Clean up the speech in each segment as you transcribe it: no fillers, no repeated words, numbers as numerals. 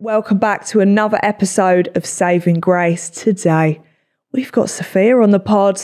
Welcome back to another episode of Saving Grace. Today, we've got Sophia on the pod.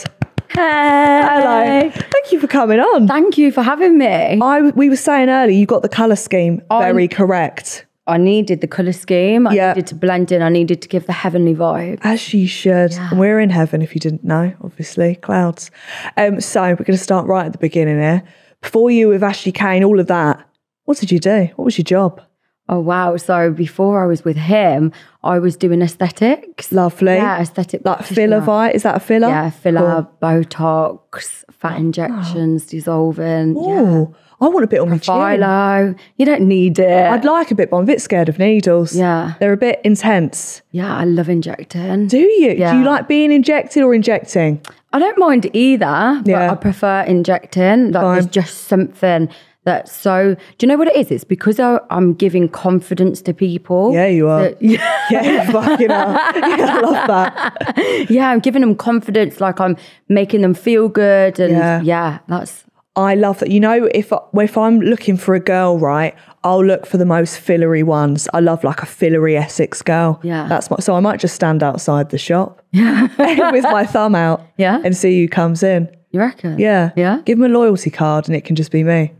Hey. Hello. Thank you for coming on. Thank you for having me. We were saying earlier, you got the colour scheme very correct. I needed the colour scheme. I needed to blend in. I needed to give the heavenly vibe. As you should. Yeah. We're in heaven, if you didn't know, obviously, clouds. So we're going to start right at the beginning here. Before you with Ashley Kane, all of that, what did you do? What was your job? Oh, wow. So before I was with him, I was doing aesthetics. Lovely. Yeah, aesthetic. Like filler, is that a filler? Yeah, filler, Botox, fat injections, dissolving. Oh, I want a bit on my chin. Philo. You don't need it. I'd like a bit, but I'm a bit scared of needles. Yeah. They're a bit intense. Yeah, I love injecting. Do you? Yeah. Do you like being injected or injecting? I don't mind either, but I prefer injecting. Like there's just something that's so... Do you know what it is? It's because I'm giving confidence to people. Yeah, you are. Yeah, fucking hell. Yeah, I love that. Yeah, I'm giving them confidence, like I'm making them feel good. And that's... I love that. You know, if I'm looking for a girl, right, I'll look for the most fillery ones. I love like a fillery Essex girl. Yeah. So I might just stand outside the shop with my thumb out and see who comes in. You reckon? Yeah. Yeah? Give them a loyalty card and it can just be me.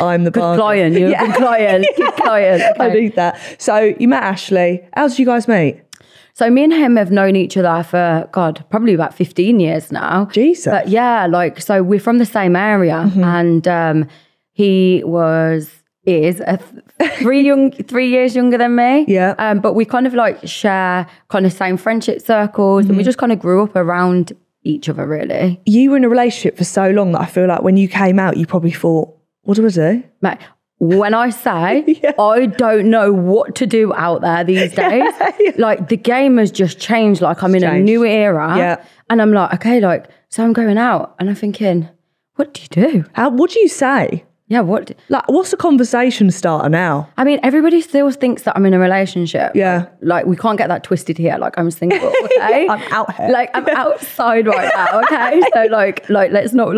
I'm the good client. You're a good client. Good client. Okay. I need that. So you met Ashley. How did you guys meet? So me and him have known each other for, probably about 15 years now. Jesus. But yeah, so we're from the same area. And he is 3 years younger than me. Yeah. But we kind of like share kind of same friendship circles and we just kind of grew up around each other, really. You were in a relationship for so long that I feel like when you came out, you probably thought, what do I do? Mate, when I say I don't know what to do out there these days, like the game has just changed. Like I'm in a new era and I'm like, okay, so I'm going out and I'm thinking, what do you do? What do you say? Yeah, what? Like, what's the conversation starter now? I mean, everybody still thinks that I'm in a relationship. Yeah. Like, we can't get that twisted here. Like, I'm single, okay? I'm out here. Like, I'm outside right now, okay? So, let's not,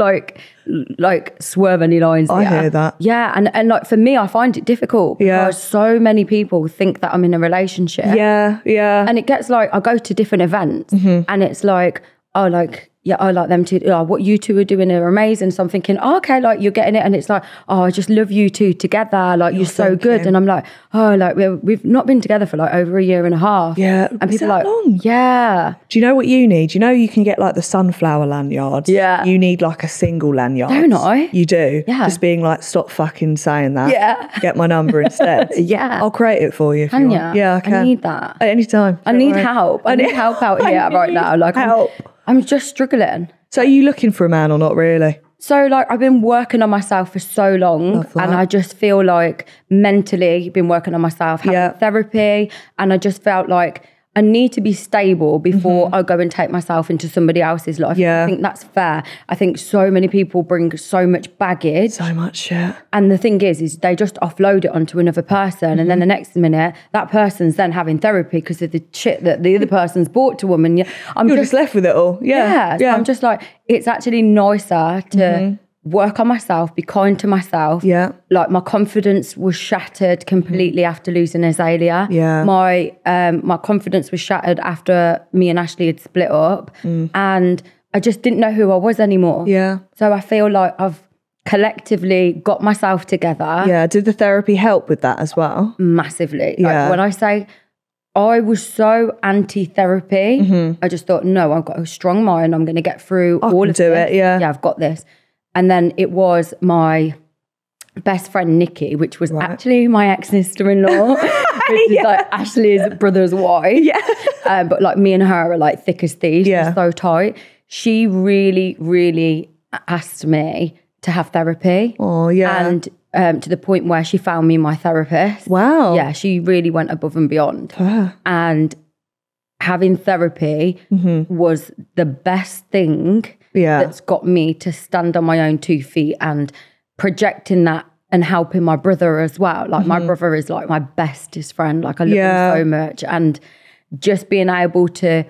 swerve any lines here. I hear that. Yeah, and like, for me, I find it difficult because so many people think that I'm in a relationship. Yeah, yeah. And it gets like, I go to different events and it's like, oh, yeah, I like them too. Oh, what you two are doing are amazing. So I'm thinking, okay, like you're getting it. And it's like, oh, I just love you two together. Like you're so good. And I'm like, oh, like we've not been together for like over a year and a half. Yeah. And people are like, long? Yeah. Do you know what you need? You know, you can get like the sunflower lanyards. Yeah. You need like a single lanyard. Don't I? You do. Yeah. Just being like, stop fucking saying that. Yeah. Get my number instead. Yeah. I'll create it for you if you want. Yeah, I can. I need that. At any time. I need help. I need help out here right now. Like help. I'm just struggling. So are you looking for a man or not really? So like I've been working on myself for so long and I just feel like mentally been working on myself, having therapy, and I just felt like I need to be stable before I go and take myself into somebody else's life. Yeah. I think that's fair. I think so many people bring so much baggage. So much shit. And the thing is they just offload it onto another person and then the next minute that person's then having therapy because of the shit that the other person's brought to them. And you're just left with it all. Yeah. So I'm just like, it's actually nicer to work on myself, be kind to myself. Yeah. Like my confidence was shattered completely after losing Azalea. Yeah. My confidence was shattered after me and Ashley had split up and I just didn't know who I was anymore. Yeah. So I feel like I've collectively got myself together. Yeah. Did the therapy help with that as well? Massively. Yeah. Like when I say I was so anti-therapy, I just thought, no, I've got a strong mind. I'm going to get through all of this. Yeah, I've got this. And then it was my best friend, Nikki, which was actually my ex-sister-in-law, which is like Ashley's brother's wife. Yeah. But like me and her are like thick as thieves. Yeah. We're so tight. She really, really asked me to have therapy. Oh, yeah. And to the point where she found me my therapist. Wow. Yeah, she really went above and beyond. And having therapy was the best thing that's got me to stand on my own 2 feet and projecting that and helping my brother as well. Like my brother is like my bestest friend. Like I love him so much. And just being able to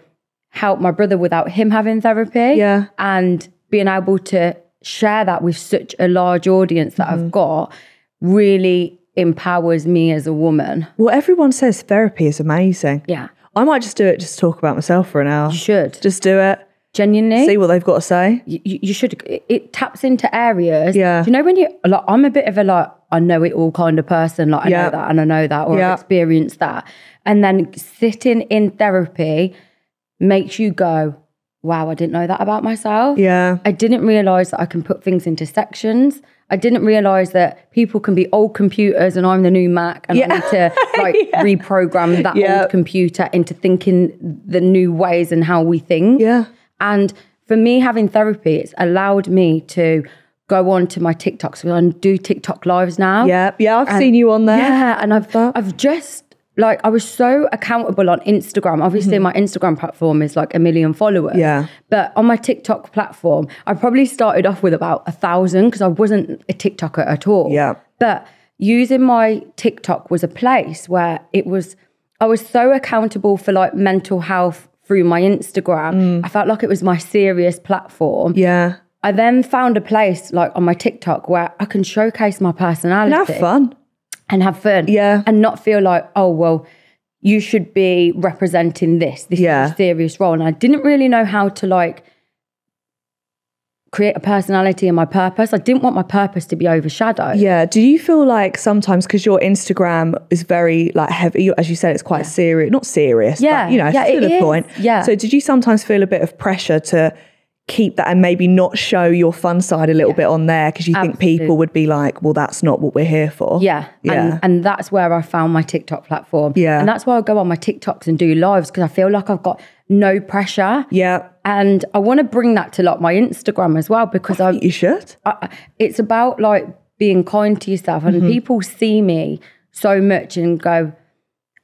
help my brother without him having therapy and being able to share that with such a large audience that I've got really empowers me as a woman. Well, everyone says therapy is amazing. Yeah. I might just do it just to talk about myself for an hour. You should. Just do it. Genuinely. See what they've got to say. You should. It taps into areas. Yeah. Do you know when you, like, I'm a bit of a, like, I know it all kind of person. Like, I know that and I know that, or I've experienced that. And then sitting in therapy makes you go, wow, I didn't know that about myself. Yeah. I didn't realise that I can put things into sections. I didn't realise that people can be old computers and I'm the new Mac and I need to like reprogram that old computer into thinking the new ways and how we think. Yeah. And for me, having therapy, it's allowed me to go on to my TikToks and do TikTok lives now. Yeah. Yeah, I've seen you on there. Yeah, and I've just, like, I was so accountable on Instagram. Obviously, my Instagram platform is like 1 million followers. Yeah. But on my TikTok platform, I probably started off with about 1,000 because I wasn't a TikToker at all. Yeah. But using my TikTok was a place where I was so accountable for like mental health through my Instagram. I felt like it was my serious platform. Yeah. I then found a place like on my TikTok where I can showcase my personality. And have fun. And have fun. Yeah. And not feel like, oh, well, you should be representing this. This is a serious role. And I didn't really know how to like create a personality and my purpose. I didn't want my purpose to be overshadowed. Yeah. Do you feel like sometimes, because your Instagram is very like heavy, as you said, it's quite serious, not serious, but you know, to the point. Yeah. So did you sometimes feel a bit of pressure to keep that and maybe not show your fun side a little bit on there because you think people would be like, well, that's not what we're here for? Yeah. And that's where I found my TikTok platform. Yeah. And that's why I go on my TikToks and do lives because I feel like I've got no pressure. Yeah. And I want to bring that to like my Instagram as well because you should. It's about like being kind to yourself and people see me so much and go,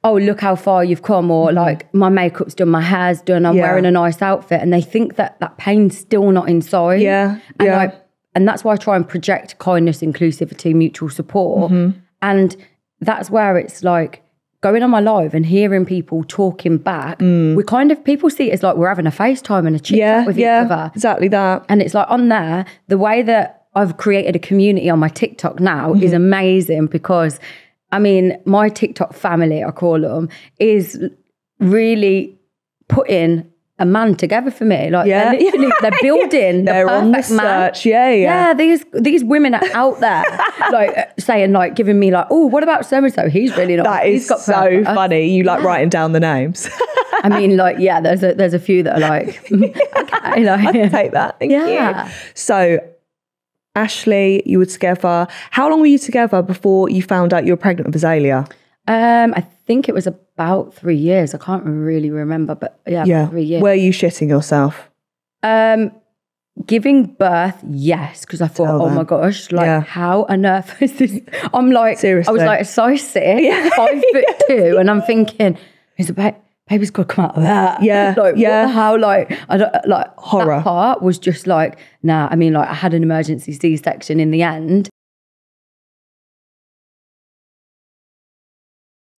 oh, look how far you've come, or like my makeup's done, my hair's done, I'm wearing a nice outfit, and they think that that pain's still not inside. Yeah. And that's why I try and project kindness, inclusivity, mutual support. And that's where it's like going on my live and hearing people talking back. We kind of, people see it as like we're having a FaceTime and a chit chat with each other. Exactly that. And it's like on there, the way that I've created a community on my TikTok now is amazing because I mean, my TikTok family, I call them, is really putting a man together for me. Like they're building the perfect man. Yeah, these women are out there like saying, like, giving me like, oh, what about so-and-so? He's really not. That is so funny. You like writing down the names. I mean, like, yeah, there's a few that are like, okay, like, I can take that. Thank you. So Ashley, you were together. How long were you together before you found out you were pregnant with Azalea? I think it was about 3 years. I can't really remember, but yeah. 3 years. Were you shitting yourself? Giving birth, yes, because I thought, oh my gosh, like how on earth is this? I'm like, seriously, I was like a size 6, 5'2", and I'm thinking, is a baby's got to come out of that. Yeah. Like, what the hell? Like, I don't, like, horror. That part was just like, nah, I mean, like, I had an emergency C-section in the end.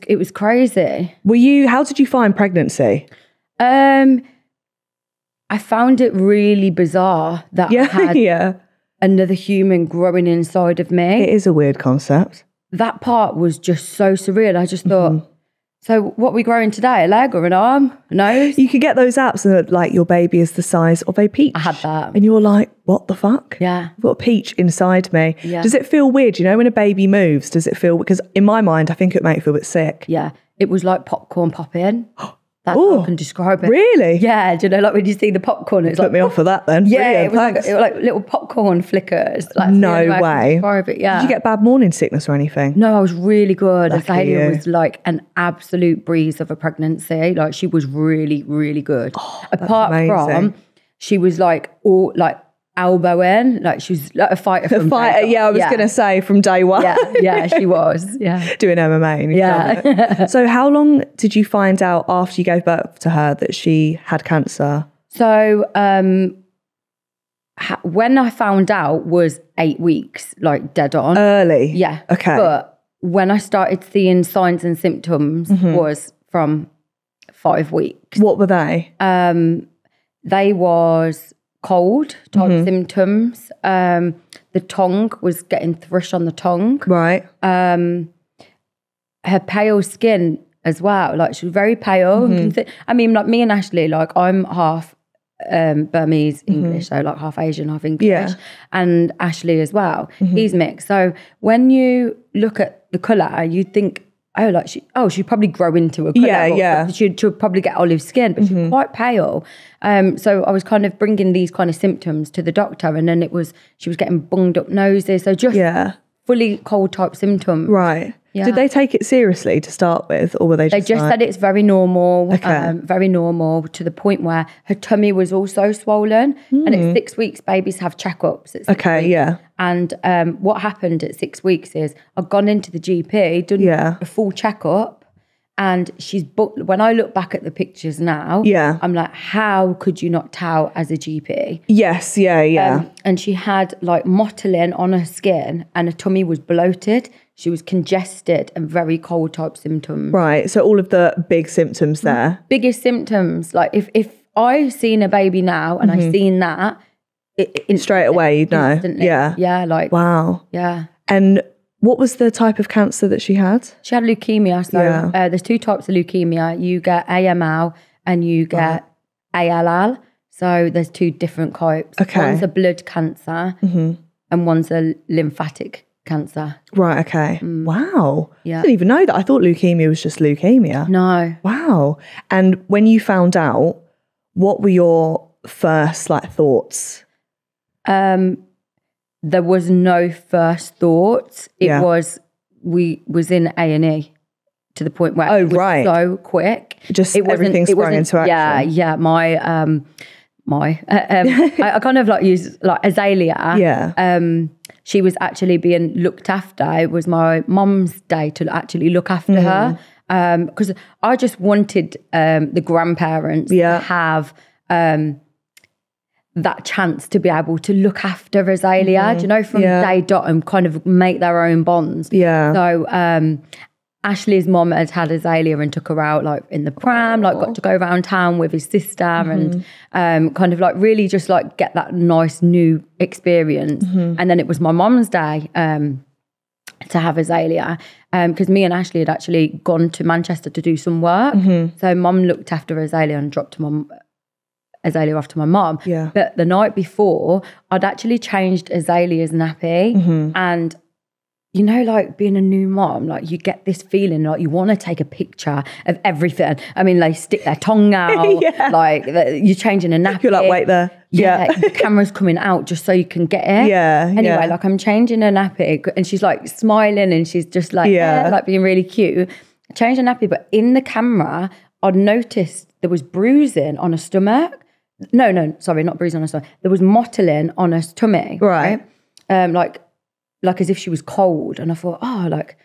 It was crazy. How did you find pregnancy? I found it really bizarre that I had another human growing inside of me. It is a weird concept. That part was just so surreal. I just thought, so what are we growing today? A leg or an arm? A nose? You could get those apps and like your baby is the size of a peach. I had that. And you're like, what the fuck? Yeah. I've got a peach inside me. Yeah. Does it feel weird? You know, when a baby moves, does it feel, because in my mind, I think it would make it feel a bit sick. Yeah. It was like popcorn popping. That's how I can describe it. Really? Yeah. Do you know, like when you see the popcorn, it's Put me off of that then. Yeah. It was like little popcorn flickers. Like, no way. Describe it, yeah. Did you get bad morning sickness or anything? No, I was really good. Azalea you. was like an absolute breeze of a pregnancy. Like she was really, really good. Apart from, she was like all like elbow in, like she was like a fighter. I was going to say from day one. Yeah, she was. Yeah, doing MMA. Yeah. So how long did you find out after you gave birth to her that she had cancer? So when I found out was 8 weeks, like dead on. Early? Yeah. Okay. But when I started seeing signs and symptoms was from 5 weeks. What were they? They was cold type symptoms. The tongue was getting thrush on the tongue. Right. her pale skin as well. Like she was very pale. I mean, like me and Ashley, like I'm half Burmese English, so like half Asian, half English, and Ashley as well. He's mixed. So when you look at the colour, you think, she'd probably grow into a colour. She'd probably get olive skin, but she's quite pale. So I was kind of bringing these kind of symptoms to the doctor, and then she was getting bunged up noses. So just fully cold type symptoms. Right. Yeah. Did they take it seriously to start with, or were they just said it's very normal, very normal, to the point where her tummy was also swollen. And at 6 weeks, babies have checkups at 6 weeks. And what happened at 6 weeks is I'd gone into the GP, done a full checkup, and she's booked. When I look back at the pictures now, I'm like, how could you not tell as a GP? Yes, and she had like mottling on her skin, and her tummy was bloated. She was congested and very cold type symptoms. Right. So all of the big symptoms there. Biggest symptoms. Like if I seen a baby now and I seen that, straight away you'd know. Instantly. Yeah. Yeah. Like wow. Yeah. And what was the type of cancer that she had? She had leukemia. So there's 2 types of leukemia. You get AML and you get ALL. So there's 2 different types. Okay. One's a blood cancer and one's a lymphatic cancer. Right, okay. Wow. Yeah. I didn't even know that. I thought leukemia was just leukemia. No. Wow. And when you found out, what were your first thoughts? There was no first thoughts. It was in A&E to the point where it was so quick. Just everything sprang into action. Yeah. I kind of like use like Azalea. Yeah. She was actually being looked after. It was my mum's day to actually look after her, because I just wanted the grandparents to have that chance to be able to look after Azalea, do you know, from day dot, and kind of make their own bonds. Yeah. So Ashley's mom had Azalea and took her out like in the pram, like got to go around town with his sister and kind of like really just like get that nice new experience. And then it was my mom's day to have Azalea, because me and Ashley had actually gone to Manchester to do some work. So mum looked after Azalea and dropped Azalea off to my mum. Yeah. But the night before, I'd actually changed Azalea's nappy, and you know, like being a new mom, like you get this feeling like you want to take a picture of everything. I mean, they stick their tongue out, like you're changing a nappy. You're like, wait there. Yeah, the camera's coming out just so you can get it. Yeah. Anyway, like I'm changing a nappy, and she's like smiling, and she's just like, like being really cute. Change a nappy, but in the camera, I'd noticed there was bruising on her stomach. No, sorry, not bruising on her stomach. There was mottling on her tummy. Right. Like as if she was cold. And I thought, like,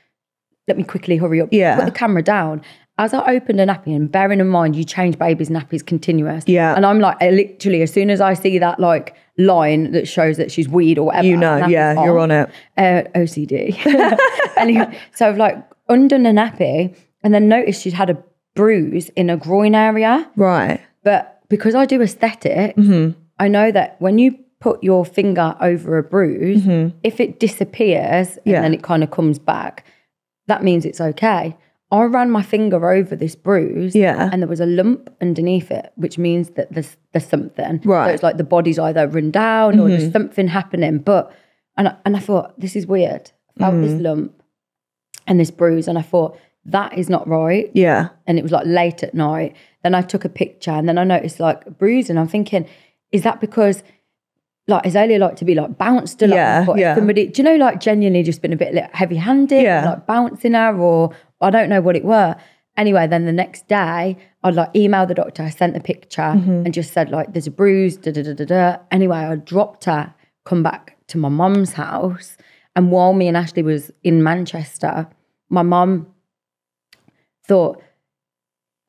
let me quickly hurry up. Yeah. Put the camera down. As I opened a nappy, and bearing in mind, you change babies' nappies continuous. Yeah. And I'm like, literally, as soon as I see that like line that shows that she's weed or whatever. You know, you're on it. OCD. Anyway, so I've like undone the nappy and then noticed she'd had a bruise in her groin area. Right. But because I do aesthetics, I know that when you put your finger over a bruise, if it disappears and then it kind of comes back, that means it's okay. I ran my finger over this bruise and there was a lump underneath it, which means that there's something. Right. So it's like the body's either run down or there's something happening. And I thought, this is weird. I felt this lump and this bruise, and I thought, that is not right. Yeah. And it was like late at night. Then I took a picture, and then I noticed like a bruise, and I'm thinking, is that because like Azalea like to be like bounced a lot? Somebody, do you know, like genuinely just been a bit like, heavy-handed, like bouncing her, or I don't know what it were. Anyway, then the next day I'd like email the doctor. I sent the picture and just said like, there's a bruise, Anyway, I dropped her, come back to my mum's house. And while me and Ashley was in Manchester, my mum thought,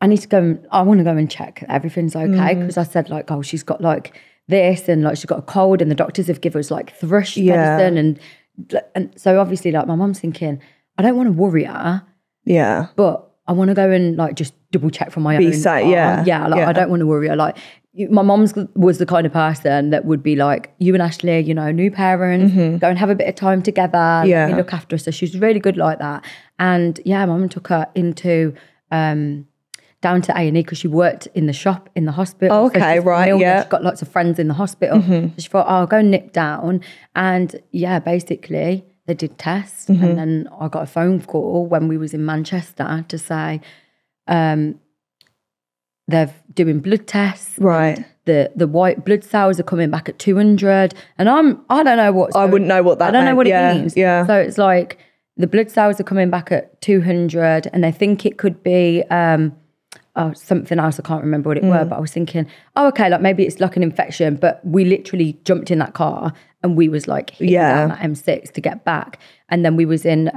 I want to go and check that everything's okay. Because I said like, oh, she's got like this, and like she's got a cold, and the doctors have given us like thrush medicine. And so obviously like my mum's thinking, I don't want to worry her. Yeah. But I want to go and like just double check from my own. Yeah. I don't want to worry. Like my mom's was the kind of person that would be like, you and Ashley, you know, new parents, go and have a bit of time together. Let me look after her. So she's really good like that. And yeah, mum took her into down to A&E because she worked in the shop in the hospital. Oh, okay, right, yeah. She's got lots of friends in the hospital. So she thought, I'll go nip down. And yeah, basically they did tests. And then I got a phone call when we was in Manchester to say they're doing blood tests. Right. The white blood cells are coming back at 200. And I don't know what. I wouldn't know what that I don't know what it means. Yeah. So it's like the blood cells are coming back at 200 and they think it could be something else. I can't remember what it were, but I was thinking, oh, okay, like maybe it's like an infection. But we literally jumped in that car and we was like hitting down that M6 to get back. And then we was in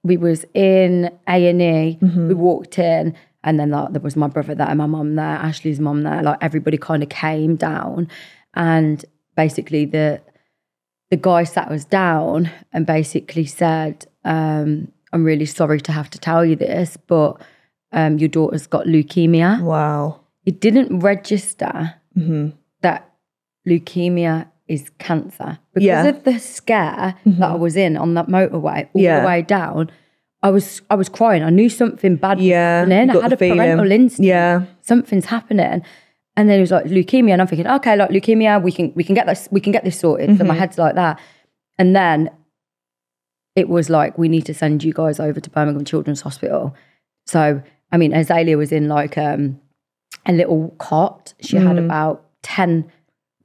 A&E. We walked in and then like, there was my brother there, my mum there, Ashley's mum there. Like everybody kind of came down and basically the guy sat us down and basically said, I'm really sorry to have to tell you this, but your daughter's got leukemia. Wow. It didn't register that leukemia is cancer. Because of the scare that I was in on that motorway all the way down, I was crying. I knew something bad was happening. I had a parental instinct. Yeah. Something's happening. And then he was like, leukemia. And I'm thinking, okay, like leukemia, we can get this sorted. So my head's like that. And then it was like, we need to send you guys over to Birmingham Children's Hospital. So, I mean, Azalea was in like a little cot. She had about 10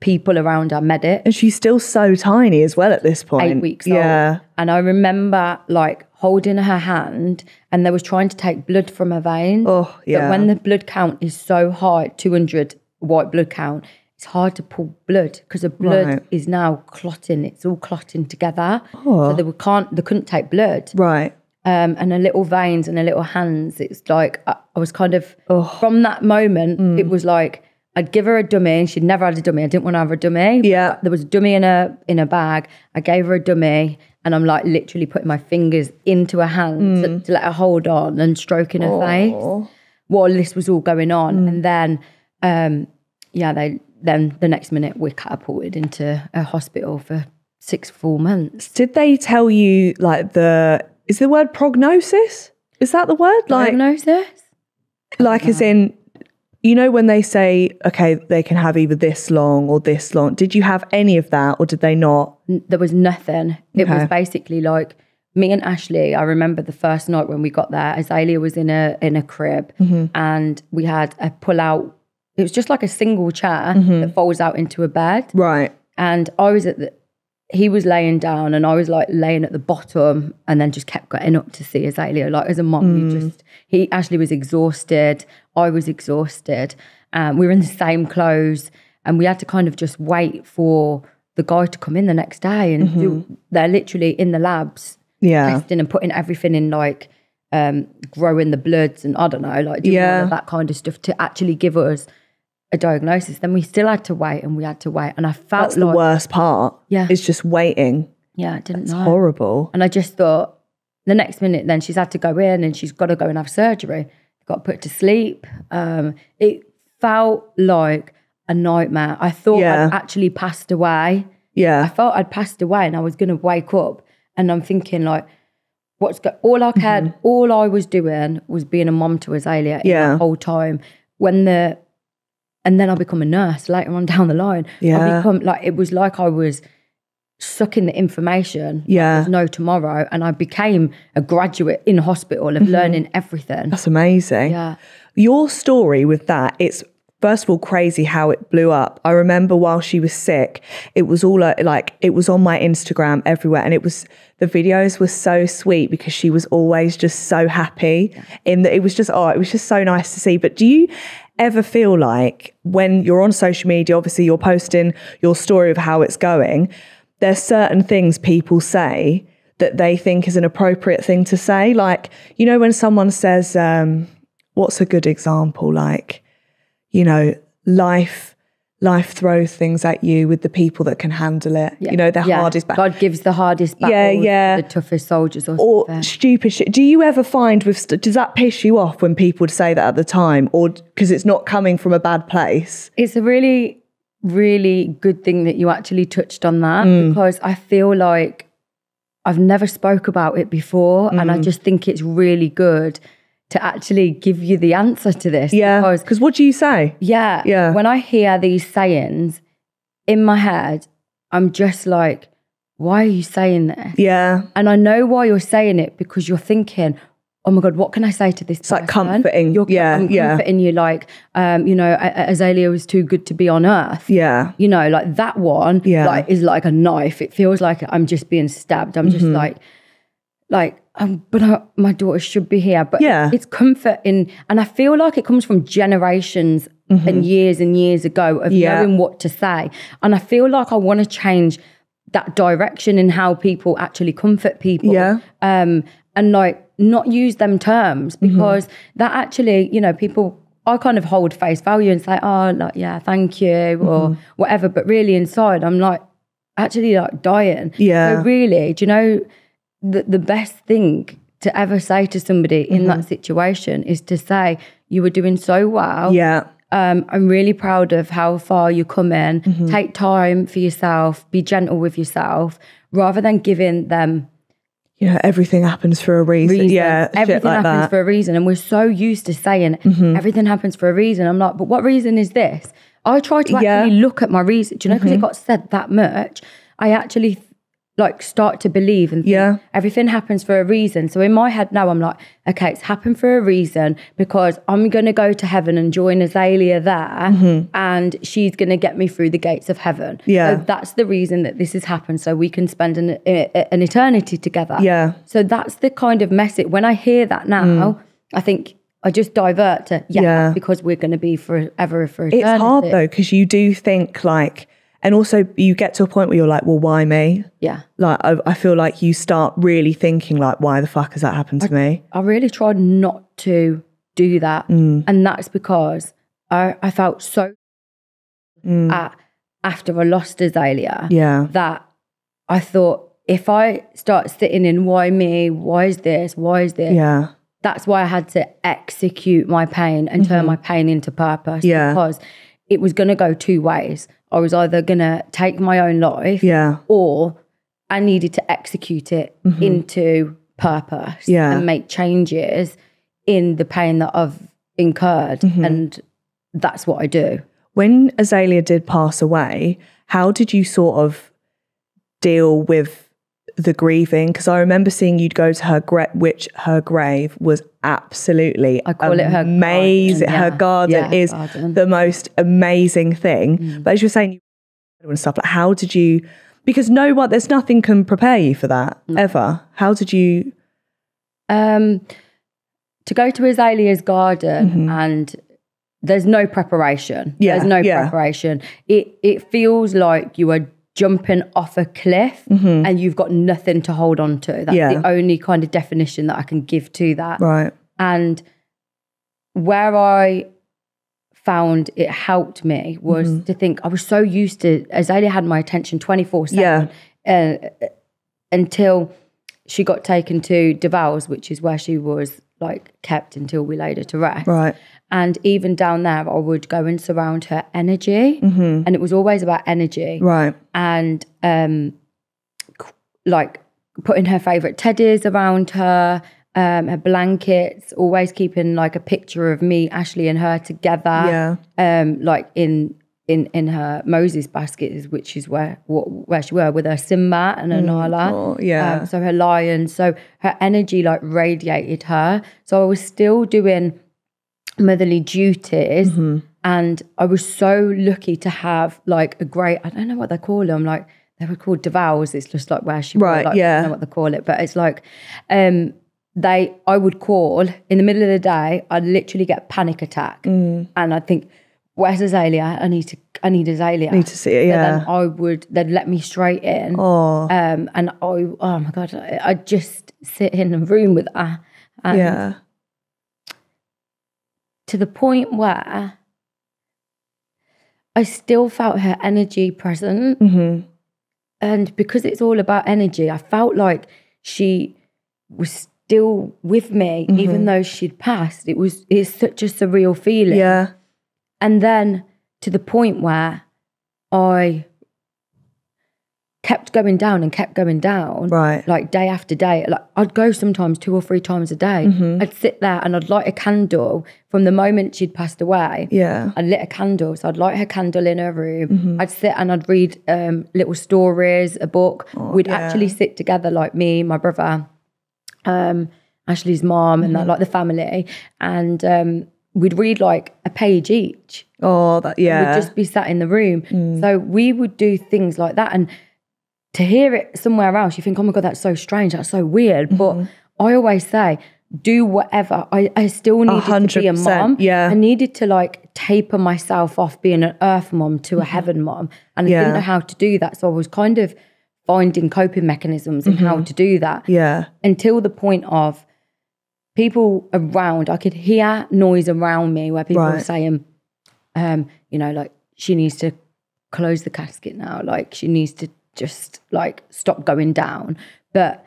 people around her, medic. And she's still so tiny as well at this point. 8 weeks old. And I remember like holding her hand and they was trying to take blood from her veins. Oh, yeah. But when the blood count is so high, 200 white blood count, it's hard to pull blood because the blood is now clotting. It's all clotting together. So they couldn't take blood. Right. And her little veins and her little hands, it's like I was kind of, from that moment, it was like, I'd give her a dummy. She'd never had a dummy. I didn't want to have a dummy. Yeah. There was a dummy in a bag. I gave her a dummy and I'm like literally putting my fingers into her hand to let her hold on and stroking her face while this was all going on. And then, then the next minute we're catapulted into a hospital for 6 full months. Did they tell you like is the word prognosis? Is that the word? Like prognosis? Like as in, you know when they say, okay, they can have either this long or this long. Did you have any of that or did they not? There was nothing. It was basically like me and Ashley. I remember the first night when we got there, Azalea was in a crib and we had a pull out. It was just like a single chair that folds out into a bed. Right. And I was he was laying down and I was like laying at the bottom and then just kept getting up to see Azalea. Like as a mum, Ashley was exhausted. I was exhausted. We were in the same clothes and we had to kind of just wait for the guy to come in the next day and they're literally in the labs testing and putting everything in like growing the bloods and I don't know, like doing all of that kind of stuff to actually give us a diagnosis. Then we still had to wait and we had to wait. And I felt that's the worst part. Yeah. It's just waiting. Yeah, I didn't know. It's horrible. And I just thought the next minute then she's had to go in and she's got to go and have surgery. Got put to sleep. It felt like a nightmare. I thought I'd actually passed away. Yeah. I felt I'd passed away and I was going to wake up and I'm thinking like, all I cared, all I was doing was being a mom to Azalea the whole time. And then I become a nurse later on down the line. I become like, it was like I was sucking the information. Yeah. There's no tomorrow. And I became a graduate in hospital of learning everything. That's amazing. Yeah. Your story with that, it's first of all crazy how it blew up. I remember while she was sick, it was all like, it was on my Instagram everywhere. And the videos were so sweet because she was always just so happy in that it was just so nice to see. But do you ever feel like when you're on social media, obviously you're posting your story of how it's going, there's certain things people say that they think is an appropriate thing to say? Like, you know, when someone says, what's a good example? Like, you know, life life throws things at you with the people that can handle it. You know, the hardest battle. God gives the hardest battles the toughest soldiers or stupid shit. Do you ever find does that piss you off when people would say that at the time, or because it's not coming from a bad place? It's a really, really good thing that you actually touched on that, because I feel like I've never spoke about it before, and I just think it's really good to actually give you the answer to this. Yeah, because what do you say? Yeah. When I hear these sayings in my head, I'm just like, why are you saying this? Yeah. And I know why you're saying it, because you're thinking, oh my God, what can I say to this person? It's like comforting. I'm comforting you, like, you know, Azalea was too good to be on earth. Yeah. You know, like that one like, is like a knife. It feels like I'm just being stabbed. I'm just like, my daughter should be here. But it's comfort in, and I feel like it comes from generations and years ago of knowing what to say. And I feel like I want to change that direction in how people actually comfort people. Yeah. And like not use them terms, because that actually, you know, people, I kind of hold face value and say, oh, like, yeah, thank you, or whatever. But really inside, I'm like actually like dying. Yeah. So really, do you know, the best thing to ever say to somebody in that situation is to say, you were doing so well. Yeah. I'm really proud of how far you come in. Take time for yourself, be gentle with yourself, rather than giving them, you know, everything happens for a reason. Yeah, everything like happens for a reason. And we're so used to saying everything happens for a reason. I'm like, but what reason is this? I try to actually look at my reason, do you know, because it got said that much. I actually like start to believe and think everything happens for a reason. So in my head now, I'm like, okay, it's happened for a reason, because I'm going to go to heaven and join Azalea there, and she's going to get me through the gates of heaven. Yeah. So that's the reason that this has happened, so we can spend an eternity together. Yeah. So that's the kind of message. When I hear that now, I think I just divert to, because we're going to be forever for eternity. It's hard though, because you do think like, and also you get to a point where you're like, well, why me? Yeah. Like, I feel like you start really thinking like, why the fuck has that happened to me? I really tried not to do that. And that's because I felt so after I lost Azalea that I thought, if I start sitting in why me, why is this, that's why I had to execute my pain and turn my pain into purpose, because it was going to go two ways. I was either going to take my own life or I needed to execute it into purpose and make changes in the pain that I've incurred. And that's what I do. When Azalea did pass away, how did you sort of deal with the grieving? Because I remember seeing you'd go to her which her grave was absolutely I call it her amazing. Garden. Her garden is the most amazing thing. But as you're saying, and stuff, like, how did you? Because there's nothing can prepare you for that ever. How did you? To go to Azalea's garden and there's no preparation. There's no preparation. It feels like you are jumping off a cliff and you've got nothing to hold on to. That's the only kind of definition that I can give to that. Right. And where I found it helped me was to think, I was so used to, Azalea had my attention 24/7 until she got taken to Devals, which is where she was like kept until we laid her to rest. Right. And even down there, I would go and surround her energy. And it was always about energy. Right. And like putting her favourite teddies around her, her blankets, always keeping like a picture of me, Ashley and her together. Yeah. Like in her Moses basket, which is where she were with her Simba and her Nala. Oh, yeah. So her lion. So her energy like radiated her. So I was still doing motherly duties, and I was so lucky to have like a great, I don't know what they call them, like they were called Devals. It's just like where she right, like, I don't know what they call it, but it's like I would call in the middle of the day. I'd literally get a panic attack, and I'd think, where's Azalea? I need Azalea. I need to see it. Yeah. So then they'd let me straight in. Oh. And oh my God, I'd just sit in a room with her. And to the point where I still felt her energy present. And because it's all about energy, I felt like she was still with me, even though she'd passed. It's such a surreal feeling. Yeah. And then to the point where I kept going down and kept going down, right? Like day after day. Like I'd go sometimes 2 or 3 times a day. I'd sit there and I'd light a candle from the moment she'd passed away. Yeah, I lit a candle, so I'd light her candle in her room. I'd sit and I'd read little stories, a book. We'd actually sit together, like me, my brother, Ashley's mom, and that, like the family, and we'd read like a page each. We'd just be sat in the room. So we would do things like that, and to hear it somewhere else, you think, oh my God, that's so strange, that's so weird. But I always say, do whatever. I still needed 100%, to be a mom. Yeah. I needed to like taper myself off being an earth mom to a heaven mom. And I didn't know how to do that. So I was kind of finding coping mechanisms in how to do that. Yeah. Until the point of people around, I could hear noise around me where people were saying, you know, like, she needs to close the casket now. Like, she needs to just like stop going down. But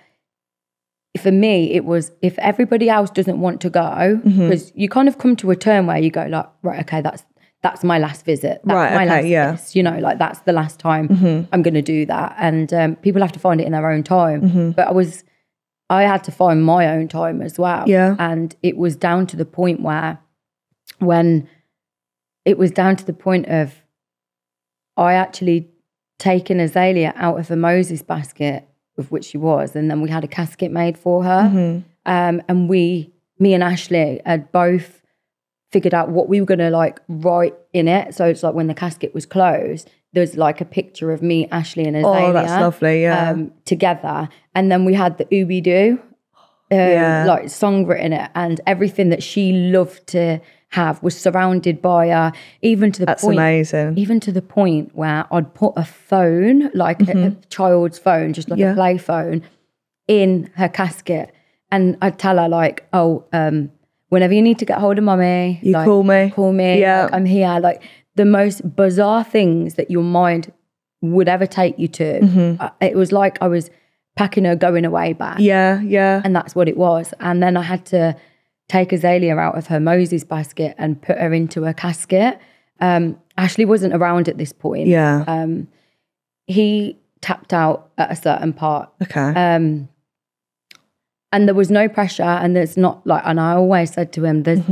for me, it was, if everybody else doesn't want to go, because you kind of come to a turn where you go like, right, okay, that's my last visit. That's my last visit, you know, like that's the last time I'm going to do that. And people have to find it in their own time. But I had to find my own time as well. Yeah. And it was down to the point where when it was down to the point of I actually taken Azalea out of the Moses basket with which she was, and then we had a casket made for her. And me and Ashley had both figured out what we were going to like write in it. So it's like when the casket was closed, there's like a picture of me, Ashley and Azalea. Oh, that's lovely, yeah. Together. And then we had the Ooby-Doo, like song written in it, and everything that she loved to have was surrounded by her, even to the That's point, amazing. Even to the point where I'd put a phone, like a child's phone, just like a play phone, in her casket, and I'd tell her like, oh, whenever you need to get hold of mummy, you like, call me. Yeah, like, I'm here. Like the most bizarre things that your mind would ever take you to. It was like I was packing her going away bag. Yeah, yeah. And that's what it was. And then I had to take Azalea out of her Moses basket and put her into a casket. Ashley wasn't around at this point. Yeah. He tapped out at a certain part. Okay. And there was no pressure, and there's not like, and I always said to him, there's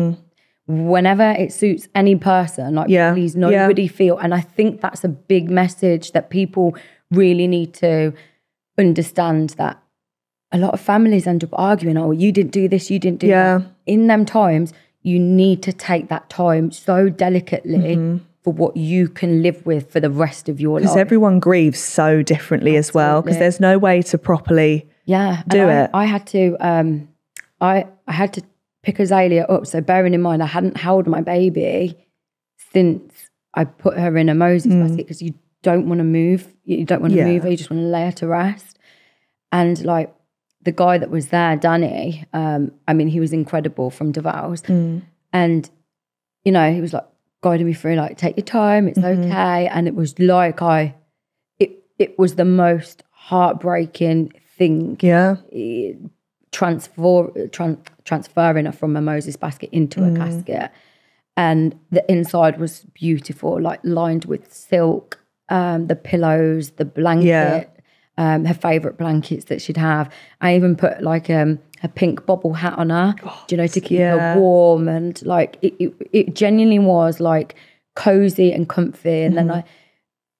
whenever it suits any person, like please nobody feel. And I think that's a big message that people really need to understand, that a lot of families end up arguing, oh, you didn't do this, you didn't do that. In them times, you need to take that time so delicately for what you can live with for the rest of your life. Because everyone grieves so differently as well, because there's no way to properly do it. I had to, I had to pick Azalea up. So bearing in mind, I hadn't held my baby since I put her in a Moses basket, because you don't want to move. You don't want to move her. You just want to lay her to rest. And like, the guy that was there, Danny, I mean, he was incredible from DeVal's. And, you know, he was like guiding me through, like, take your time, it's okay. And it was like it was the most heartbreaking thing. Yeah. Transferring her from a Moses basket into a casket. And the inside was beautiful, like lined with silk, the pillows, the blanket. Her favourite blankets that she'd have. I even put like a pink bobble hat on her, you know, to keep her warm, and like it genuinely was like cozy and comfy. And then I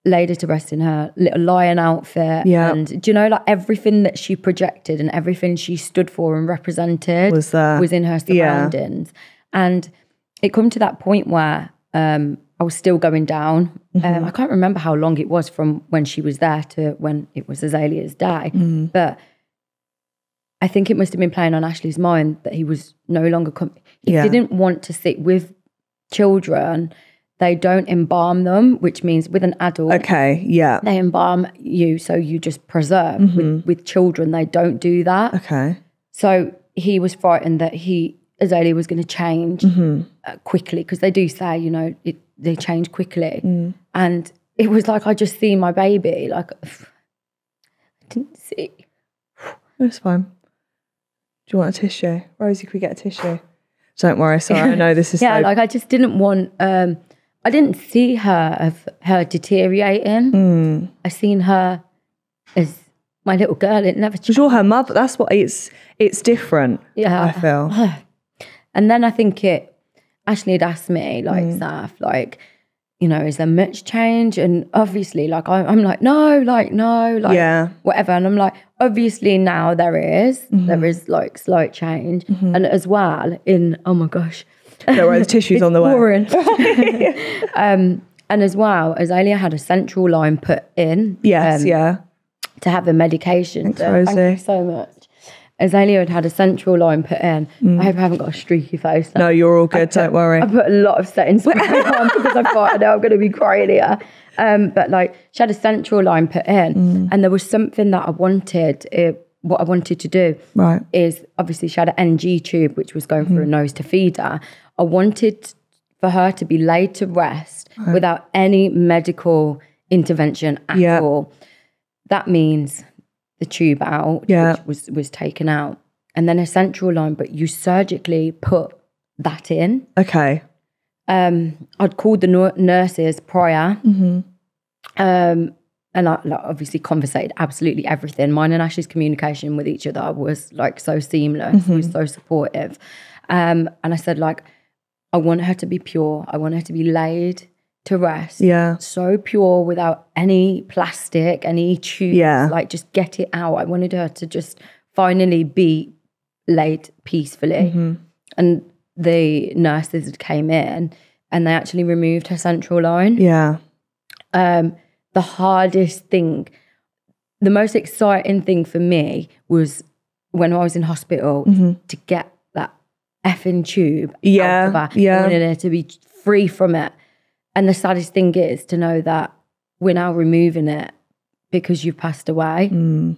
laid her to rest in her little lion outfit, and you know, like everything that she projected and everything she stood for and represented was in her surroundings. And it come to that point where I was still going down. I can't remember how long it was from when she was there to when it was Azalea's day. But I think it must have been playing on Ashley's mind that he was no longer... He didn't want to sit with children. They don't embalm them, which means with an adult... They embalm you, so you just preserve. With children, they don't do that. So he was frightened that Azalea was going to change quickly, because they do say, you know, they change quickly. And it was like I just seen my baby, like I didn't see. It's fine. Do you want a tissue? Rosie, can we get a tissue? Don't worry, sorry, I know this is yeah, like I just didn't want, I didn't see her deteriorating. I seen her as my little girl. It never changed. Because you're her mother, that's what, it's different, yeah. I feel. And then I think Ashley had asked me, like, Saf, like, you know, is there much change? And obviously, like, I'm like, no, yeah. whatever. And I'm like, obviously now there is like slight change. And as well oh my gosh. Don't worry, the tissue's on the way. And as well, Azalea had a central line put in. Yes, to have the medication. Thanks, Rosie. Thank you so much. Azalea had a central line put in. I hope I haven't got a streaky face now. No, you're all good, don't worry. I put a lot of setting spray on because I thought, I know I'm going to be crying here. But like, she had a central line put in, and there was something that I wanted, what I wanted to do is, obviously she had an NG tube, which was going through her nose to feed her. I wanted for her to be laid to rest without any medical intervention at all. That means the tube out, which was taken out, and then a central line, but you surgically put that in. Okay. I'd called the nurses prior, and I obviously conversated absolutely everything. Mine and Ashley's communication with each other was like so seamless. It was so supportive. And I said, like, I want her to be pure. I want her to be laid to rest. Yeah. So pure, without any plastic, any tubes. Yeah. Like, just get it out. I wanted her to just finally be laid peacefully. And the nurses came in and they actually removed her central line. Yeah. The hardest thing, the most exciting thing for me was when I was in hospital to get that effing tube out of her. I wanted her to be free from it. And the saddest thing is to know that we're now removing it because you've passed away.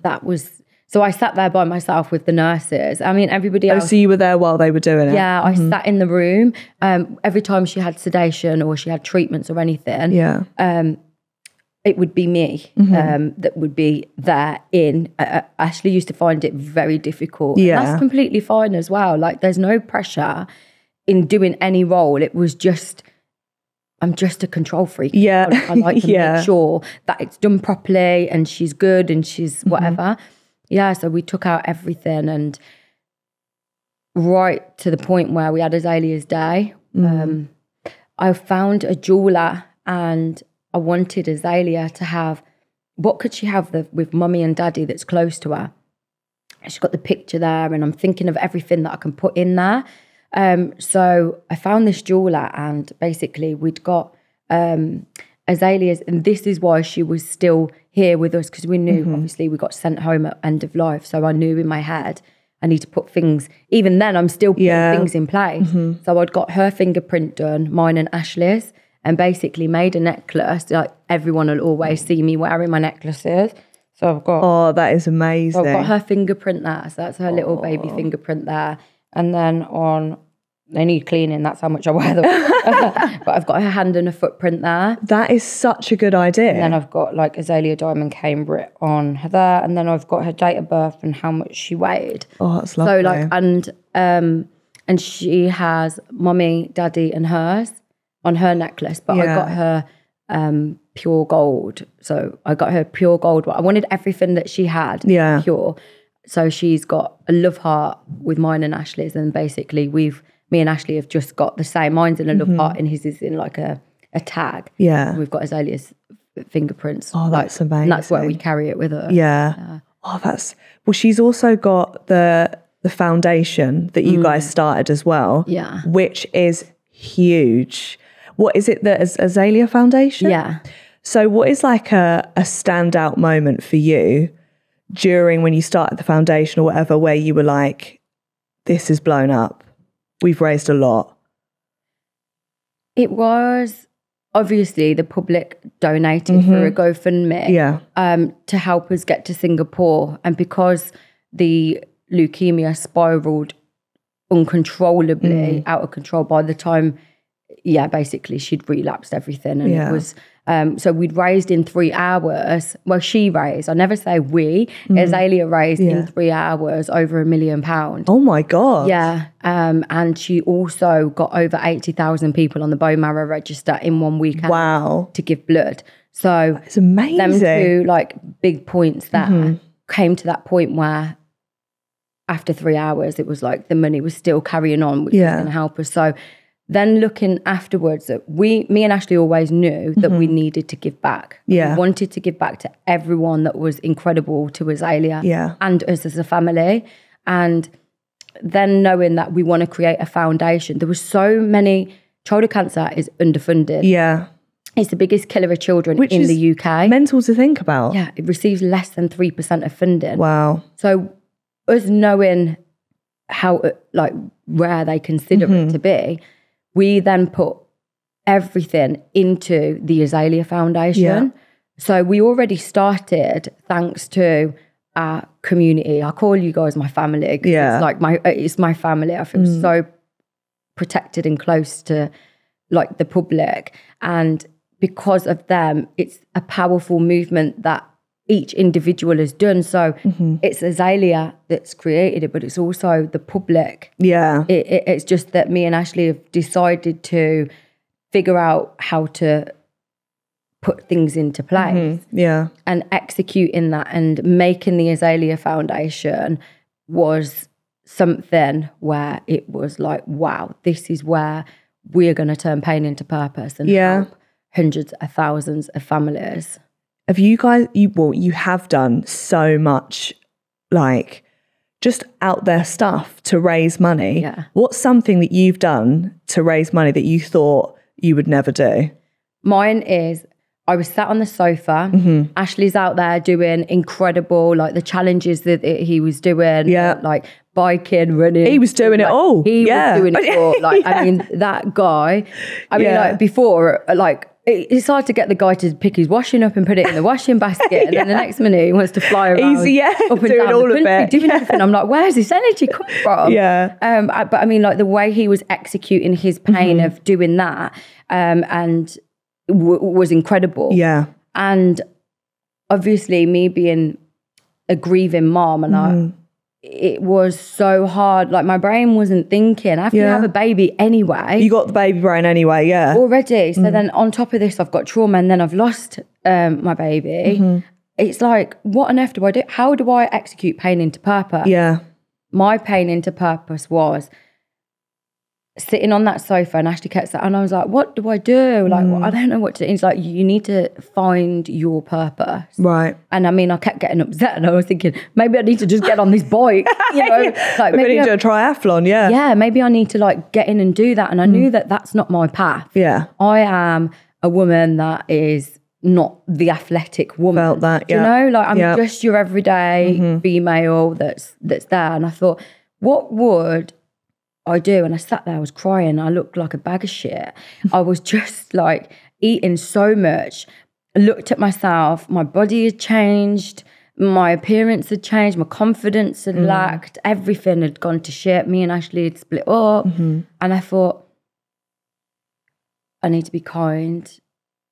That was, so I sat there by myself with the nurses. I mean, everybody else. Oh, so you were there while they were doing it? Yeah, I sat in the room. Every time she had sedation or she had treatments or anything, it would be me that would be there in. Ashley used to find it very difficult. Yeah. And that's completely fine as well. Like, there's no pressure in doing any role. It was just, I'm just a control freak. Yeah. I like to make sure that it's done properly and she's good and she's whatever. Yeah, so we took out everything, and right to the point where we had Azalea's day, I found a jeweler and I wanted Azalea to have, what could she have with mummy and daddy that's close to her? She's got the picture there, and I'm thinking of everything that I can put in there. So I found this jeweler, and basically we'd got Azalea's, and this is why she was still here with us, because we knew, obviously, we got sent home at end of life. So I knew in my head, I need to put things, even then I'm still putting things in place. So I'd got her fingerprint done, mine and Ashley's, and basically made a necklace. Like, everyone will always see me wearing my necklaces. So I've got... Oh, that is amazing. So I've got her fingerprint there. So that's her little baby fingerprint there. And then on... They need cleaning, that's how much I wear them. But I've got her hand and a footprint there. That is such a good idea. And then I've got like Azalea Diamond Cambridge on her there. And then I've got her date of birth and how much she weighed. Oh, that's lovely. So like, and she has mummy, daddy and hers on her necklace. But I got her pure gold. So I got her pure gold. I wanted everything that she had pure. So she's got a love heart with mine and Ashley's. And basically me and Ashley have just got the same. Mine's in a love heart and his is in like a tag. Yeah. And we've got Azalea's fingerprints. Oh, that's amazing. And that's where we carry it with her. Yeah. Oh, that's... Well, she's also got the foundation that you guys started as well. Yeah. Which is huge. What is it, the Azalea Foundation? Yeah. So what is like a standout moment for you during when you started the foundation or whatever, where you were like, this is blown up? We've raised a lot. It was obviously the public donated for a GoFundMe to help us get to Singapore. And because the leukemia spiraled uncontrollably out of control, by the time basically she'd relapsed everything. And it was, so we'd raised in 3 hours. Well, she raised, I never say we, Azalea raised in 3 hours over £1 million. Oh my God. Yeah. And she also got over 80,000 people on the bone marrow register in 1 weekend. Wow. To give blood. So it's amazing. Them two like big points that came to that point where after 3 hours, it was like the money was still carrying on, which was going to help us. So then looking afterwards, me and Ashley always knew that we needed to give back. Yeah. We wanted to give back to everyone that was incredible to Azalea and us as a family. And then knowing that we want to create a foundation, there was so many, childhood cancer is underfunded. Yeah. It's the biggest killer of children in the UK. Mental to think about. Yeah, it receives less than 3% of funding. Wow. So us knowing how, like, where they consider it to be, we then put everything into the Azalea Foundation. Yeah. So we already started, thanks to our community. I call you guys my family. Yeah. It's my family. I feel so protected and close to like the public. And because of them, it's a powerful movement that each individual has done. So it's Azalea that's created it, but it's also the public. Yeah. It's just that me and Ashley have decided to figure out how to put things into place. Yeah. And executing that and making the Azalea Foundation was something where it was like, wow, this is where we're going to turn pain into purpose and help hundreds of thousands of families. Have you guys, you have done so much, like, just out there stuff to raise money. Yeah. What's something that you've done to raise money that you thought you would never do? Mine is, I was sat on the sofa. Ashley's out there doing incredible, like the challenges that he was doing. Yeah. Like biking, running. He was doing it all. He was doing it all. Like, I mean, that guy, I mean, like before, like, it's hard to get the guy to pick his washing up and put it in the washing basket. And then the next minute he wants to fly around up and doing down all the country, of it. doing everything. I'm like, where's this energy come from? Yeah. But I mean, like the way he was executing his pain of doing that and was incredible. Yeah. And obviously me being a grieving mom and it was so hard. Like my brain wasn't thinking. After you have a baby anyway. You got the baby brain anyway, yeah. Already. So then on top of this, I've got trauma and then I've lost my baby. It's like, what on earth do I do? How do I execute pain into purpose? Yeah. My pain into purpose was sitting on that sofa and Ashley kept saying, and I was like, what do I do? Like, I don't know what to do. He's like, you need to find your purpose. Right. And I mean, I kept getting upset and I was thinking, maybe I need to just get on this bike, you know. Like maybe I need to do a triathlon, yeah. Yeah, maybe I need to like get in and do that. And I knew that that's not my path. Yeah. I am a woman that is not the athletic woman. Felt that, Do you know? Like I'm just your everyday female that's there. And I thought, what would I do? And I sat there, I was crying. I looked like a bag of shit. I was just like eating so much. I looked at myself. My body had changed. My appearance had changed. My confidence had lacked. Everything had gone to shit. Me and Ashley had split up. And I thought, I need to be kind.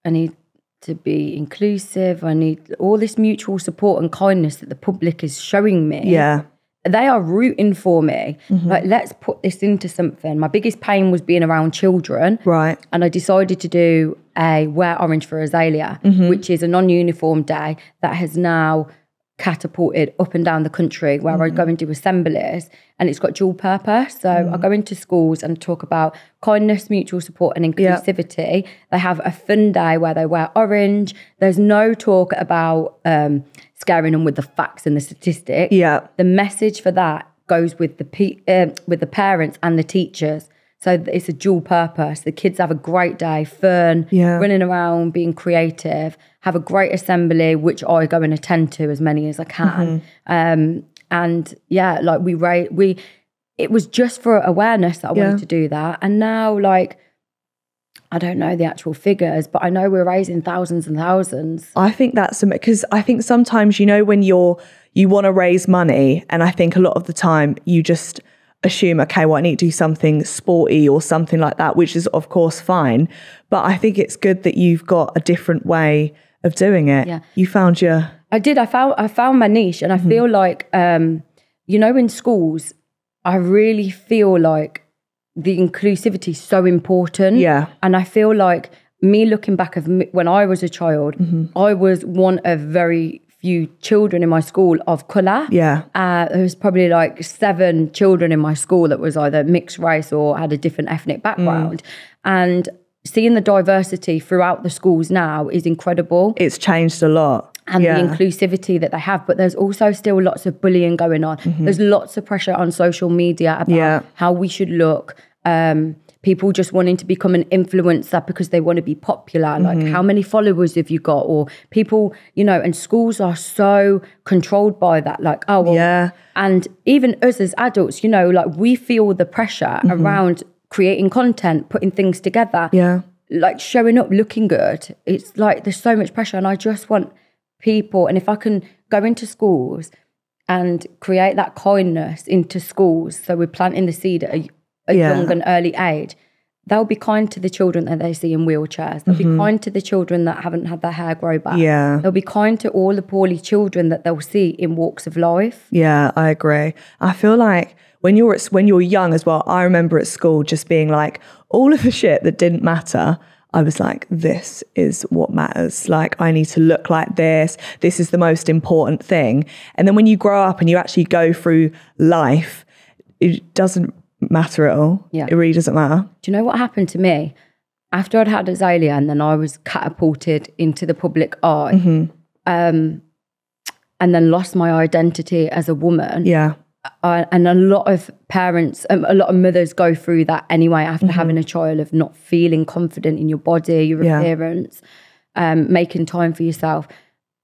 I need to be inclusive. I need all this mutual support and kindness that the public is showing me. Yeah. They are rooting for me. Like, let's put this into something. My biggest pain was being around children. Right. And I decided to do a Wear Orange for Azalea, which is a non-uniform day that has now catapulted up and down the country where I go and do assemblies, and it's got dual purpose. So I go into schools and talk about kindness, mutual support and inclusivity. They have a fun day where they wear orange. There's no talk about scaring them with the facts and the statistics. Yeah. The message for that goes with the parents and the teachers. So it's a dual purpose. The kids have a great day, fun, running around, being creative, have a great assembly, which I go and attend to as many as I can. And yeah, like it was just for awareness that I wanted to do that. And now, like, I don't know the actual figures, but I know we're raising thousands and thousands. I think that's because I think sometimes, you know, when you want to raise money, and I think a lot of the time you just assume, okay, well, I need to do something sporty or something like that, which is of course fine. But I think it's good that you've got a different way of doing it. Yeah. You found your... I found my niche, and I feel like, you know, in schools, I really feel like the inclusivity is so important. Yeah. And I feel like me looking back of when I was a child, I was one of very few children in my school of colour. Yeah. There was probably like 7 children in my school that was either mixed race or had a different ethnic background. And seeing the diversity throughout the schools now is incredible. It's changed a lot. And the inclusivity that they have, but there's also still lots of bullying going on. There's lots of pressure on social media about how we should look. People just wanting to become an influencer because they want to be popular. Like, how many followers have you got? Or people, you know, and schools are so controlled by that. Like, oh, well, and even us as adults, you know, like we feel the pressure around creating content, putting things together, like showing up, looking good. It's like there's so much pressure, and I just want people, and if I can go into schools and create that kindness into schools, so we're planting the seed at a young and early age, they'll be kind to the children that they see in wheelchairs. They'll be kind to the children that haven't had their hair grow back. They'll be kind to all the poorly children that they'll see in walks of life. Yeah, I agree. I feel like when you're young as well, I remember at school just being like, all of the shit that didn't matter, I was like, this is what matters. Like, I need to look like this. This is the most important thing. And then when you grow up and you actually go through life, it doesn't matter at all. Yeah. It really doesn't matter. Do you know what happened to me? After I'd had Azalea and then I was catapulted into the public eye, and then lost my identity as a woman. Yeah. And a lot of parents, a lot of mothers go through that anyway after having a child, of not feeling confident in your body, your appearance, making time for yourself.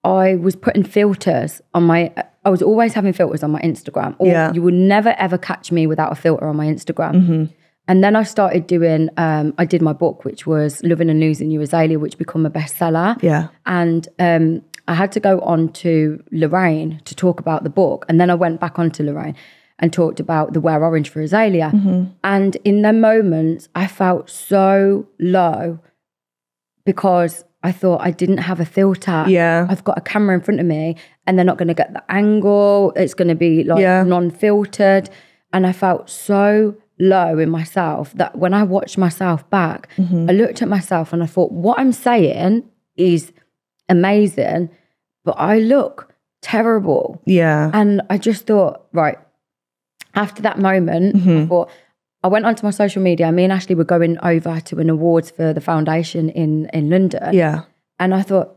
I was putting filters on I was always having filters on my Instagram. Or you would never ever catch me without a filter on my Instagram. And then I started doing, I did my book, which was Loving and Losing You, Azalea, which became a bestseller. Yeah. And I had to go on to Lorraine to talk about the book. And then I went back onto Lorraine and talked about the Wear Orange for Azalea. And in them moments, I felt so low because I thought I didn't have a filter. Yeah. I've got a camera in front of me and they're not going to get the angle. It's going to be like non-filtered. And I felt so low in myself that when I watched myself back, I looked at myself and I thought, what I'm saying is amazing, but I look terrible. Yeah. And I just thought, right, after that moment, I thought, I went onto my social media. Me and Ashley were going over to an awards for the foundation in London. Yeah. And I thought,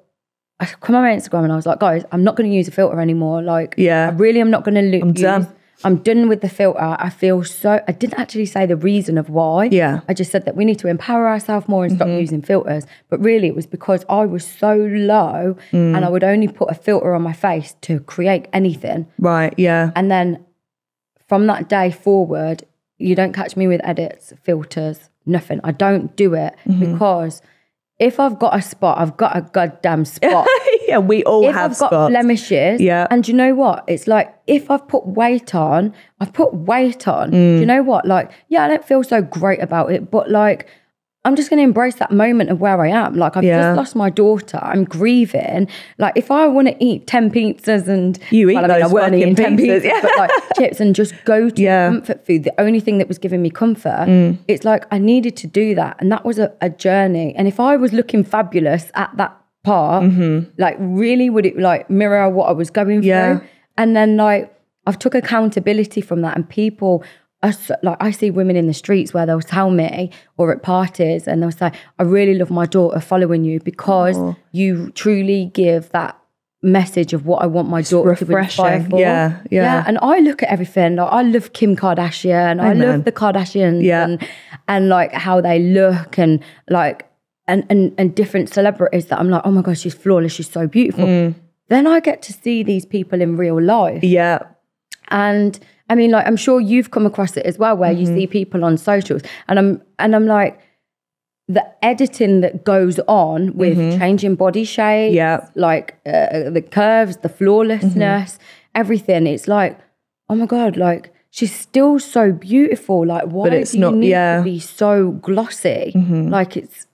I come on my Instagram and I was like, guys, I'm not going to use a filter anymore. Like, I really am not going to I'm done. I'm done with the filter. I feel so, I didn't actually say the reason of why. Yeah. I just said that we need to empower ourselves more and stop using filters. But really it was because I was so low and I would only put a filter on my face to create anything. Right, yeah. And then from that day forward, you don't catch me with edits, filters, nothing. I don't do it because if I've got a spot, I've got a goddamn spot. Yeah, we all have spots. If I've got blemishes, and you know what? It's like, if I've put weight on, I've put weight on. Do you know what? Like, yeah, I don't feel so great about it, but like, I'm just going to embrace that moment of where I am. Like, I've just lost my daughter. I'm grieving. Like, if I want to eat 10 pizzas and... You eat those I weren't eating 10 pizzas, yeah. but like chips and just go to comfort food, the only thing that was giving me comfort, it's like I needed to do that. And that was a journey. And if I was looking fabulous at that part, like really would it like mirror what I was going through? And then like, I've took accountability from that, and people... like I see women in the streets where they'll tell me, or at parties, and they'll say, I really love my daughter following you because you truly give that message of what I want my daughter to be inspired for. Yeah. And I look at everything. Like, I love Kim Kardashian. I love the Kardashians and like how they look and like and different celebrities that I'm like, oh my gosh, she's flawless. She's so beautiful. Then I get to see these people in real life. Yeah. And I mean, like, I'm sure you've come across it as well, where you see people on socials, and I'm like, the editing that goes on with changing body shape, like the curves, the flawlessness, everything. It's like, oh my God, like she's still so beautiful. Like, why but it's do you need to be so glossy? Like, it's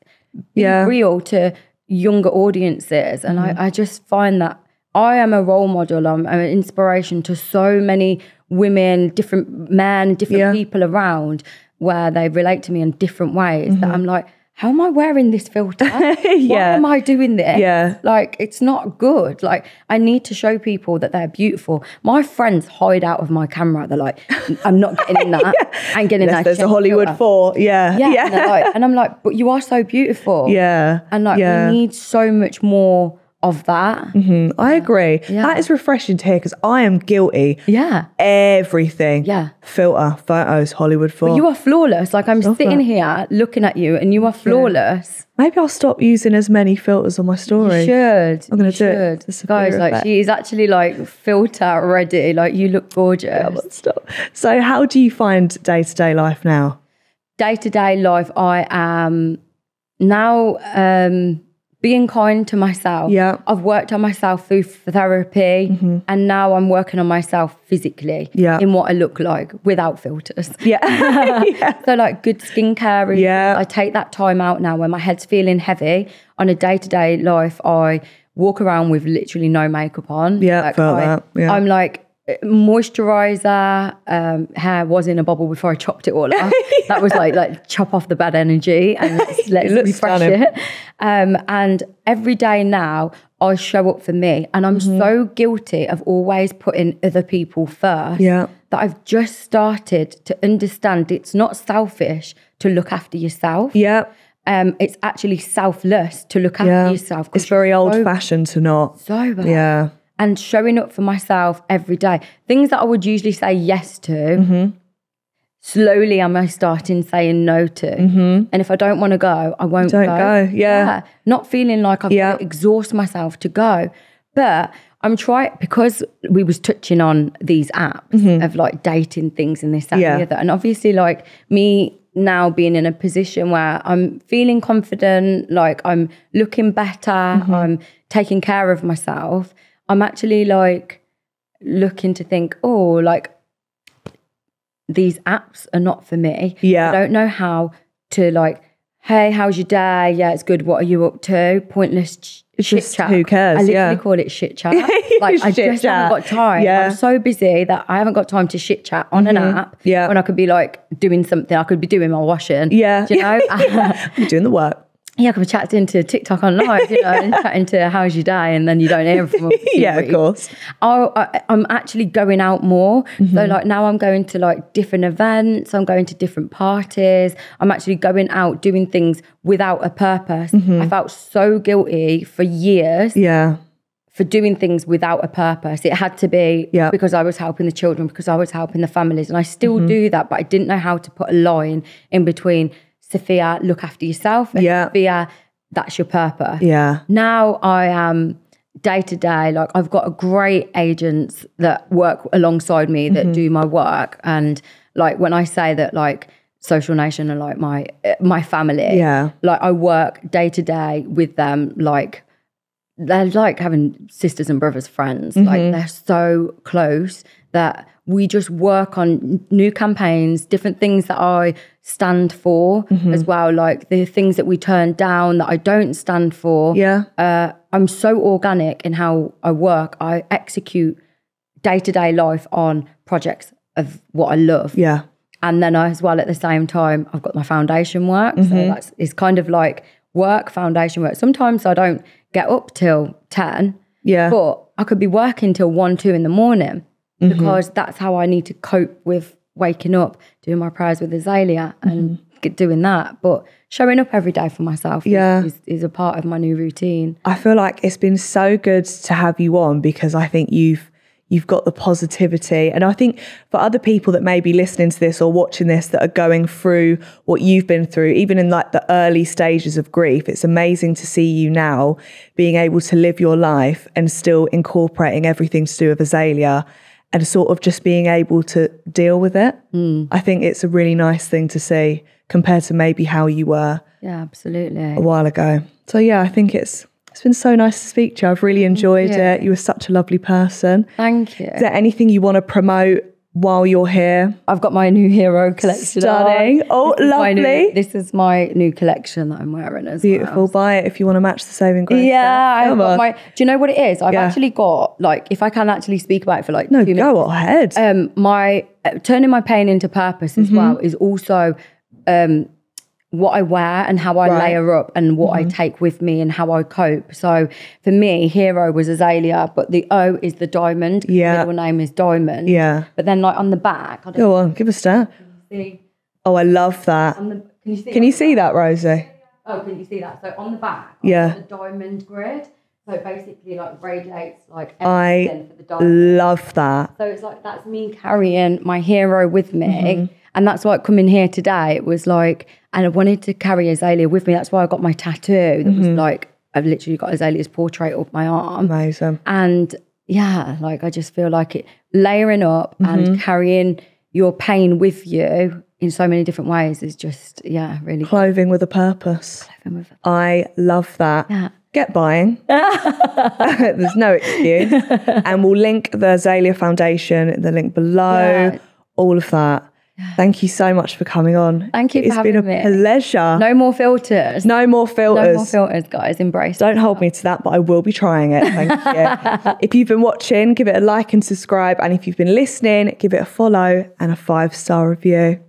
real to younger audiences. And I just find that I am a role model. I'm an inspiration to so many women, different men, different people around, where they relate to me in different ways, that I'm like, how am I wearing this filter? Why am I doing this? Yeah. Like, it's not good. Like, I need to show people that they're beautiful. My friends hide out of my camera. They're like, I'm not getting in that. I ain't getting in that. There's a Hollywood 4. Yeah. And I'm like, but you are so beautiful. Yeah. And like, we need so much more of that. I agree. That is refreshing to hear, because I am guilty. Everything. Filter, photos, Hollywood 4. But you are flawless. Like, I'm sitting here looking at you and you are flawless. Maybe I'll stop using as many filters on my story. You should. I'm going to do it. Guys, like, she's actually like filter ready. Like, you look gorgeous. Stop. So how do you find day-to-day life now? Day-to-day life, I am now being kind to myself. I've worked on myself through therapy, and now I'm working on myself physically in what I look like without filters. So like good skincare. I take that time out now when my head's feeling heavy. On a day-to-day life, I walk around with literally no makeup on. I'm like, moisturizer, hair was in a bubble before I chopped it all off. That was like chop off the bad energy and let's refresh it. And every day now I show up for me, and I'm so guilty of always putting other people first that I've just started to understand it's not selfish to look after yourself. It's actually selfless to look after yourself. It's very old-fashioned to not. So bad. And showing up for myself every day. Things that I would usually say yes to, slowly am starting saying no to. And if I don't want to go, I won't go. Not feeling like I've got to exhaust myself to go. But I'm trying, because we was touching on these apps of like dating things and this, that, and the other. And obviously like me now being in a position where I'm feeling confident, like I'm looking better, I'm taking care of myself. I'm actually like looking to think, oh, like these apps are not for me. I don't know how to like, hey, how's your day? Yeah, it's good. What are you up to? Pointless shit chat. Who cares? I literally call it shit chat. Like I just haven't got time. I'm so busy that I haven't got time to shit chat on an app when I could be like doing something. I could be doing my washing. Do you know? You're doing the work. I could be chatting to TikTok on live, you know, and chatting to how's your day, and then you don't hear from them. Of course. I'm actually going out more. So like now I'm going to like different events, I'm going to different parties. I'm actually going out doing things without a purpose. I felt so guilty for years. For doing things without a purpose. It had to be because I was helping the children, because I was helping the families. And I still do that, but I didn't know how to put a line in between Sophia, look after yourself. And Sophia, that's your purpose. Now I am day to day, like I've got a great agents that work alongside me that do my work. And like when I say that like Social Nation are like my family, like I work day to day with them, like they're like having sisters and brothers, friends. Like they're so close that we just work on new campaigns, different things that I stand for as well, like the things that we turn down that I don't stand for. I'm so organic in how I work. I execute day-to-day life on projects of what I love. And then as well at the same time, I've got my foundation work. So it's kind of like work, foundation work. Sometimes I don't get up till 10, but I could be working till 1, 2 in the morning. Because that's how I need to cope with waking up, doing my prayers with Azalea and doing that. But showing up every day for myself is a part of my new routine. I feel like it's been so good to have you on, because I think you've got the positivity. And I think for other people that may be listening to this or watching this that are going through what you've been through, even in like the early stages of grief, it's amazing to see you now being able to live your life and still incorporating everything to do with Azalea, and sort of just being able to deal with it. I think it's a really nice thing to see compared to maybe how you were absolutely a while ago. So I think it's been so nice to speak to you. I've really enjoyed it. You were such a lovely person. Thank you. Is there anything you want to promote while you're here. I've got my new hero collection. Stunning. Oh, lovely. This is my new collection that I'm wearing as Beautiful. well. Buy it if you want to match the Saving Grace. Yeah, I've got my. Do you know what it is? I've actually got, like, if I can actually speak about it for like 2 minutes. No, go ahead. My turning my pain into purpose as well is also what I wear and how I layer up and what I take with me and how I cope. So for me, hero was Azalea, but the O is the diamond. Yeah. The middle name is Diamond. Yeah. But then, like, on the back, I don't Go on, give a star. see. Oh, I love that. Can you see? Can you see that, Rosie? Oh, can you see that? So on the back, Yeah. the diamond grid. So it basically, like, radiates like I everything for the diamond. love that. So it's like, that's me carrying my hero with me. And that's why coming here today, it was like, and I wanted to carry Azalea with me. That's why I got my tattoo. That was like, I've literally got Azalea's portrait up my arm. Amazing. And yeah, like, I just feel like it layering up and carrying your pain with you in so many different ways is just, yeah, really Clothing with a purpose. I love that. Yeah. Get buying. There's no excuse. And we'll link the Azalea Foundation, the link below, all of that. Thank you so much for coming on. Thank you for having me. It's been a pleasure. No more filters. No more filters. No more filters, guys. Embrace. Don't hold me to that, but I will be trying it. Thank you. If you've been watching, give it a like and subscribe. And if you've been listening, give it a follow and a 5-star review.